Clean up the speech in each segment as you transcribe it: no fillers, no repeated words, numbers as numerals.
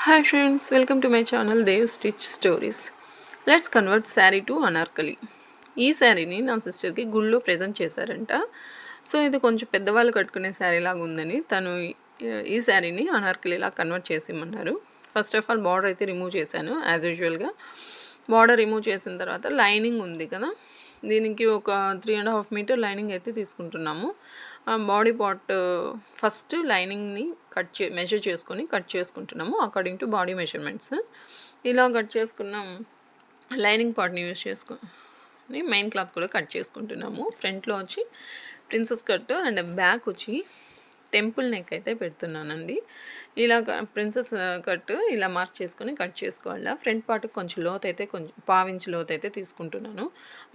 Hi friends, welcome to my channel Dev Stitch Stories. Let's convert saree to anarkali. ఈ శారీని నా సిస్టర్కి గుళ్ళో present చేశారంట. సో ఇది కొంచెం పెద్దవాళ్ళు కట్టుకునే శారీ లాగా ఉందని తను ఈ శారీని అనార్కలిలా కన్వర్ట్ చేసిమన్నారు. ఫస్ట్ ఆఫ్ ఆల్ బార్డర్ అయితే రిమూవ్ చేశాను యాజ్ యూజువల్గా. బార్డర్ రిమూవ్ చేసిన తర్వాత లైనింగ్ ఉంది కదా, దీనికి ఒక 3.5 మీటర్ లైనింగ్ అయితే తీసుకుంటున్నాము. బాడీ పార్ట్ ఫస్ట్ లైనింగ్ని మెజర్ చేసుకొని కట్ చేసుకుంటున్నాము అకార్డింగ్ టు బాడీ మెజర్మెంట్స్. ఇలా కట్ చేసుకున్నాం. లైనింగ్ పార్ట్ని యూజ్ చేసుకొని మెయిన్ క్లాత్ కూడా కట్ చేసుకుంటున్నాము. ఫ్రంట్లో వచ్చి ప్రిన్సెస్ కట్ అండ్ బ్యాక్ వచ్చి టెంపుల్ నెక్ అయితే పెడుతున్నానండి. ఇలా ప్రిన్సెస్ కట్ ఇలా మార్క్ చేసుకొని కట్ చేసుకోవాలి. ఫ్రంట్ పార్ట్ కొంచెం లోత్ అయితే కొంచెం 1/2 ఇంచ్ లోత్ అయితే తీసుకుంటున్నాను.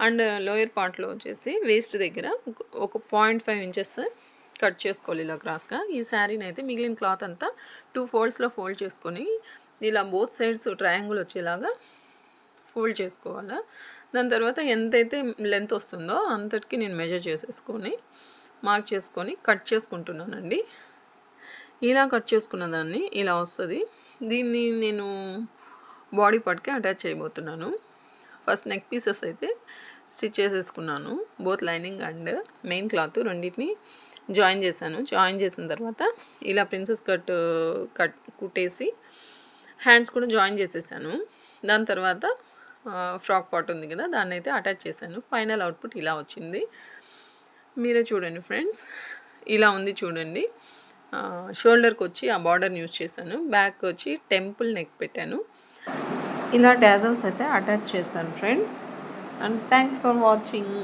అండ్ లోయర్ పార్ట్లో వచ్చేసి వేస్ట్ దగ్గర ఒక 0.5 ఇంచెస్ కట్ చేసుకోవాలి ఇలా క్రాస్గా. ఈ శారీని అయితే మిగిలిన క్లాత్ అంతా 2 ఫోల్డ్స్లో ఫోల్డ్ చేసుకొని ఇలా బోత్ సైడ్స్ ట్రయాంగిల్ వచ్చేలాగా ఫోల్డ్ చేసుకోవాలి. దాని తర్వాత ఎంతైతే లెంత్ వస్తుందో అంతటికి నేను మెజర్ చేసేసుకొని మార్క్ చేసుకొని కట్ చేసుకుంటున్నానండి. ఇలా కట్ చేసుకున్న దాన్ని ఇలా వస్తుంది. దీన్ని నేను బాడీ పార్ట్కి అటాచ్ చేయబోతున్నాను. ఫస్ట్ నెక్ పీసెస్ అయితే స్టిచ్ చేసేసుకున్నాను. Both lining and main cloth రెండింటిని జాయిన్ చేశాను. జాయిన్ చేసిన తర్వాత ఇలా ప్రిన్సెస్ కట్ కుట్టేసి హ్యాండ్స్ కూడా జాయిన్ చేసేసాను. దాని తర్వాత ఫ్రాక్ పార్ట్ ఉంది కదా, దాన్ని అయితే అటాచ్ చేశాను. ఫైనల్ అవుట్పుట్ ఇలా వచ్చింది. మీరే చూడండి ఫ్రెండ్స్, ఇలా ఉంది చూడండి. షోల్డర్కి వచ్చి ఆ బార్డర్ని యూజ్ చేశాను. బ్యాక్ వచ్చి టెంపుల్ నెక్ పెట్టాను. ఇలా డాజల్స్ అయితే అటాచ్ చేశాను friends. And thanks for watching.